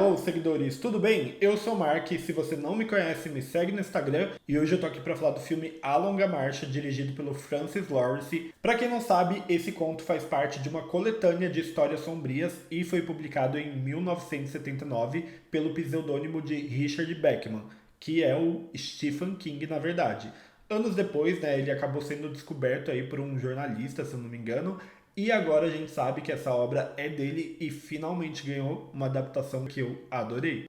Hello, seguidores, tudo bem? Eu sou o Mark, se você não me conhece, me segue no Instagram e hoje eu tô aqui pra falar do filme A Longa Marcha, dirigido pelo Francis Lawrence. Pra quem não sabe, esse conto faz parte de uma coletânea de histórias sombrias e foi publicado em 1979 pelo pseudônimo de Richard Bachman, que é o Stephen King na verdade. Anos depois, né, ele acabou sendo descoberto aí por um jornalista, se eu não me engano, e agora a gente sabe que essa obra é dele e finalmente ganhou uma adaptação que eu adorei.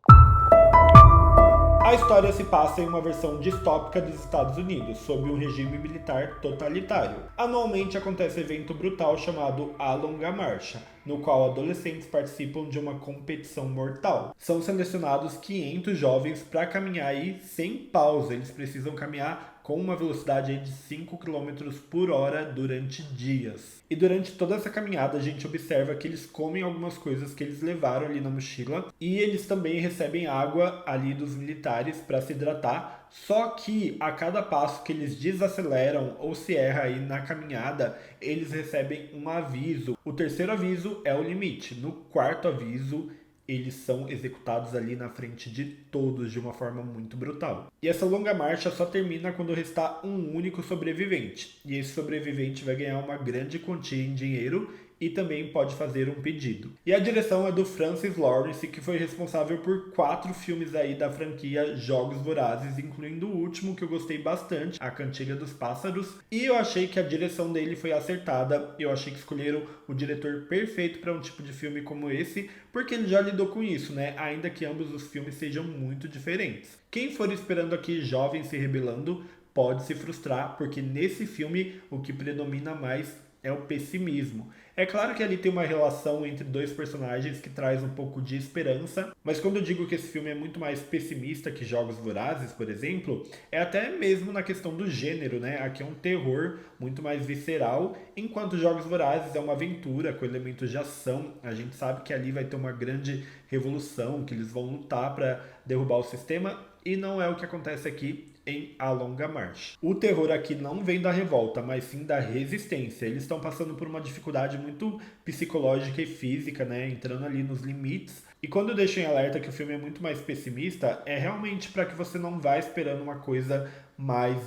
A história se passa em uma versão distópica dos Estados Unidos, sob um regime militar totalitário. Anualmente acontece um evento brutal chamado A Longa Marcha, no qual adolescentes participam de uma competição mortal. São selecionados 500 jovens para caminhar aí sem pausa. Eles precisam caminhar com uma velocidade de 5 quilômetros por hora durante dias. E durante toda essa caminhada a gente observa que eles comem algumas coisas que eles levaram ali na mochila e eles também recebem água ali dos militares para se hidratar. Só que a cada passo que eles desaceleram ou se erra aí na caminhada, eles recebem um aviso. O terceiro aviso é o limite. No quarto aviso, eles são executados ali na frente de todos de uma forma muito brutal. E essa longa marcha só termina quando restar um único sobrevivente. E esse sobrevivente vai ganhar uma grande quantia em dinheiro e também pode fazer um pedido. E a direção é do Francis Lawrence, que foi responsável por 4 filmes aí da franquia Jogos Vorazes, incluindo o último que eu gostei bastante, A Cantiga dos Pássaros. E eu achei que a direção dele foi acertada. Eu achei que escolheram o diretor perfeito para um tipo de filme como esse, porque ele já lidou com isso, né? Ainda que ambos os filmes sejam muito diferentes. Quem for esperando aqui jovens se rebelando pode se frustrar, porque nesse filme o que predomina mais é o pessimismo. É claro que ali tem uma relação entre dois personagens que traz um pouco de esperança, mas quando eu digo que esse filme é muito mais pessimista que Jogos Vorazes, por exemplo, é até mesmo na questão do gênero, né? Aqui é um terror muito mais visceral, enquanto Jogos Vorazes é uma aventura com elementos de ação. A gente sabe que ali vai ter uma grande revolução, que eles vão lutar para derrubar o sistema, e não é o que acontece aqui em A Longa Marcha. O terror aqui não vem da revolta, mas sim da resistência. Eles estão passando por uma dificuldade muito psicológica e física, né? Entrando ali nos limites. E quando eu deixo em alerta que o filme é muito mais pessimista, é realmente para que você não vá esperando uma coisa mais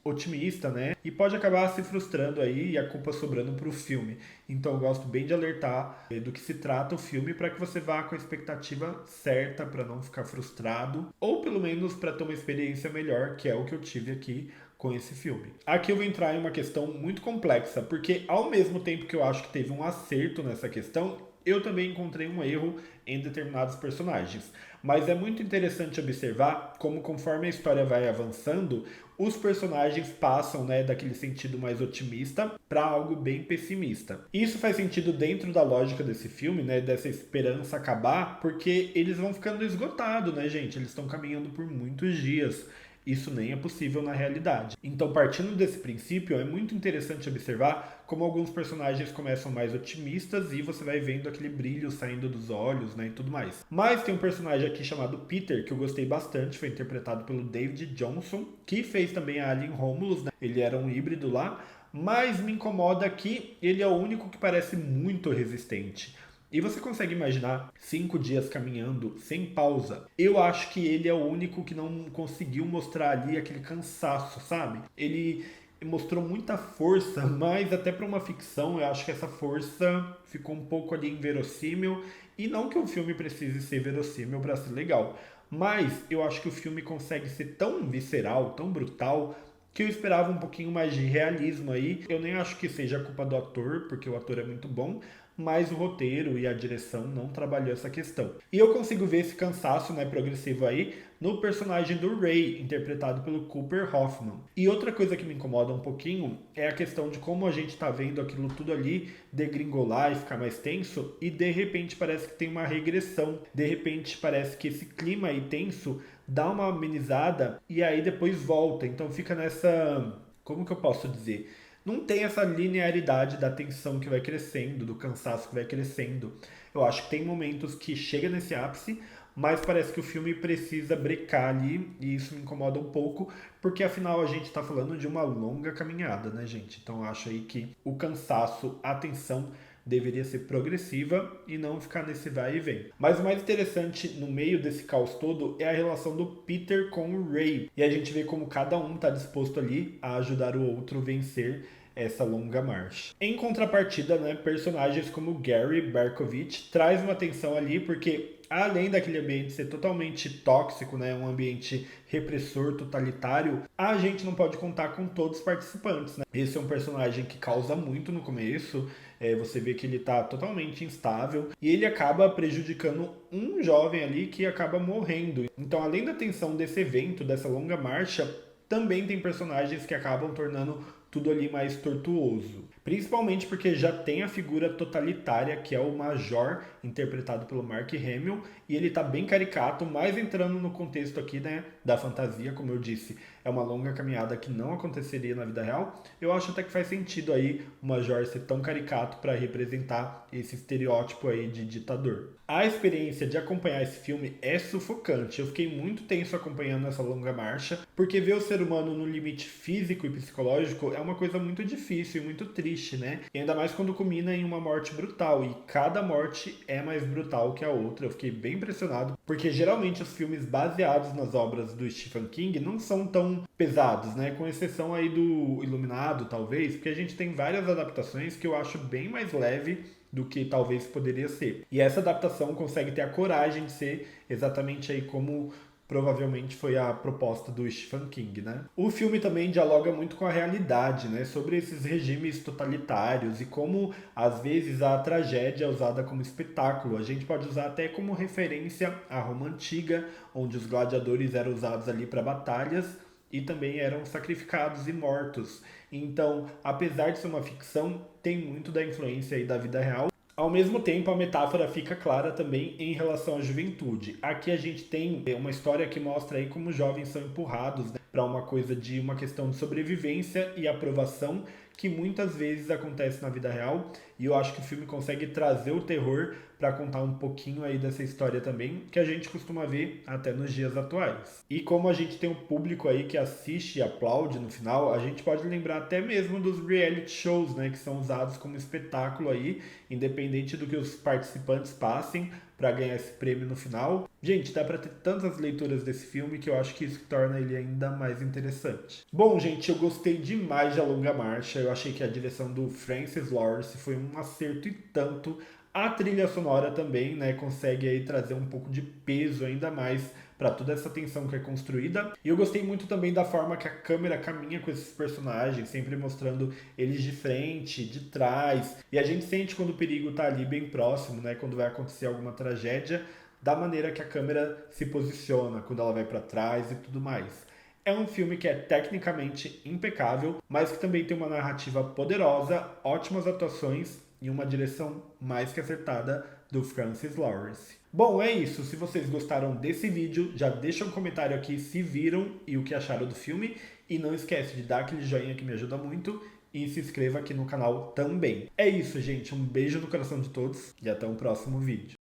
otimista, né? E pode acabar se frustrando aí e a culpa sobrando pro filme. Então eu gosto bem de alertar do que se trata o filme para que você vá com a expectativa certa para não ficar frustrado, ou pelo menos para ter uma experiência melhor, que é o que eu tive aqui com esse filme. Aqui eu vou entrar em uma questão muito complexa, porque ao mesmo tempo que eu acho que teve um acerto nessa questão, eu também encontrei um erro em determinados personagens. Mas é muito interessante observar como, conforme a história vai avançando, os personagens passam, né, daquele sentido mais otimista para algo bem pessimista. Isso faz sentido dentro da lógica desse filme, né, dessa esperança acabar, porque eles vão ficando esgotados, né, gente? Eles estão caminhando por muitos dias. Isso nem é possível na realidade. Então, partindo desse princípio, é muito interessante observar como alguns personagens começam mais otimistas e você vai vendo aquele brilho saindo dos olhos, né, e tudo mais. Mas tem um personagem aqui chamado Peter, que eu gostei bastante, foi interpretado pelo David Johnson, que fez também a Alien Romulus, né? Ele era um híbrido lá, mas me incomoda que ele é o único que parece muito resistente. E você consegue imaginar 5 dias caminhando sem pausa? Eu acho que ele é o único que não conseguiu mostrar ali aquele cansaço, sabe? Ele mostrou muita força, mas até para uma ficção, eu acho que essa força ficou um pouco ali inverossímil. E não que o filme precise ser verossímil para ser legal, mas eu acho que o filme consegue ser tão visceral, tão brutal, que eu esperava um pouquinho mais de realismo aí. Eu nem acho que seja culpa do ator, porque o ator é muito bom, mas o roteiro e a direção não trabalhou essa questão. E eu consigo ver esse cansaço, né, progressivo aí no personagem do Ray, interpretado pelo Cooper Hoffman. E outra coisa que me incomoda um pouquinho é a questão de como a gente tá vendo aquilo tudo ali degringolar e ficar mais tenso e de repente parece que tem uma regressão. De repente parece que esse clima aí tenso dá uma amenizada e aí depois volta. Então fica nessa... Como que eu posso dizer? Não tem essa linearidade da tensão que vai crescendo, do cansaço que vai crescendo. Eu acho que tem momentos que chega nesse ápice, mas parece que o filme precisa brecar ali, e isso me incomoda um pouco, porque afinal a gente está falando de uma longa caminhada, né, gente? Então eu acho aí que o cansaço, a tensão deveria ser progressiva e não ficar nesse vai e vem. Mas o mais interessante no meio desse caos todo é a relação do Peter com o Ray. E a gente vê como cada um está disposto ali a ajudar o outro a vencer essa longa marcha. Em contrapartida, né, personagens como Gary Berkovich traz uma tensão ali, porque além daquele ambiente ser totalmente tóxico, né, um ambiente repressor, totalitário, a gente não pode contar com todos os participantes, né? Esse é um personagem que causa muito no começo, você vê que ele tá totalmente instável e ele acaba prejudicando um jovem ali que acaba morrendo. Então, além da tensão desse evento, dessa longa marcha, também tem personagens que acabam tornando tudo ali mais tortuoso. Principalmente porque já tem a figura totalitária, que é o Major, interpretado pelo Mark Hamill, e ele tá bem caricato, mas entrando no contexto aqui, né, da fantasia, como eu disse, é uma longa caminhada que não aconteceria na vida real. Eu acho até que faz sentido aí o Major ser tão caricato para representar esse estereótipo aí de ditador. A experiência de acompanhar esse filme é sufocante. Eu fiquei muito tenso acompanhando essa longa marcha, porque ver o ser humano no limite físico e psicológico é uma coisa muito difícil e muito triste, né? E ainda mais quando culmina em uma morte brutal, e cada morte é mais brutal que a outra. Eu fiquei bem impressionado, porque geralmente os filmes baseados nas obras do Stephen King não são tão pesados, né? Com exceção aí do Iluminado, talvez, porque a gente tem várias adaptações que eu acho bem mais leve do que talvez poderia ser. E essa adaptação consegue ter a coragem de ser exatamente aí como provavelmente foi a proposta do Stephen King, né? O filme também dialoga muito com a realidade, né? Sobre esses regimes totalitários e como, às vezes, a tragédia é usada como espetáculo. A gente pode usar até como referência a Roma Antiga, onde os gladiadores eram usados ali para batalhas e também eram sacrificados e mortos. Então, apesar de ser uma ficção, tem muito da influência aí da vida real. Ao mesmo tempo, a metáfora fica clara também em relação à juventude. Aqui a gente tem uma história que mostra aí como os jovens são empurrados, né, para uma coisa de uma questão de sobrevivência e aprovação que muitas vezes acontece na vida real. E eu acho que o filme consegue trazer o terror para contar um pouquinho aí dessa história também, que a gente costuma ver até nos dias atuais. E como a gente tem um público aí que assiste e aplaude no final, a gente pode lembrar até mesmo dos reality shows, né, que são usados como espetáculo aí, independente do que os participantes passem para ganhar esse prêmio no final. Gente, dá para ter tantas leituras desse filme que eu acho que isso torna ele ainda mais interessante. Bom, gente, eu gostei demais de A Longa Marcha. Eu achei que a direção do Francis Lawrence foi um acerto e tanto. A trilha sonora também, né, consegue aí trazer um pouco de peso ainda mais para toda essa tensão que é construída. E eu gostei muito também da forma que a câmera caminha com esses personagens, sempre mostrando eles de frente, de trás. E a gente sente quando o perigo tá ali bem próximo, né, quando vai acontecer alguma tragédia, da maneira que a câmera se posiciona, quando ela vai para trás e tudo mais. É um filme que é tecnicamente impecável, mas que também tem uma narrativa poderosa, ótimas atuações e uma direção mais que acertada do Francis Lawrence. Bom, é isso. Se vocês gostaram desse vídeo, já deixa um comentário aqui se viram e o que acharam do filme. E não esquece de dar aquele joinha que me ajuda muito. E se inscreva aqui no canal também. É isso, gente. Um beijo no coração de todos e até o próximo vídeo.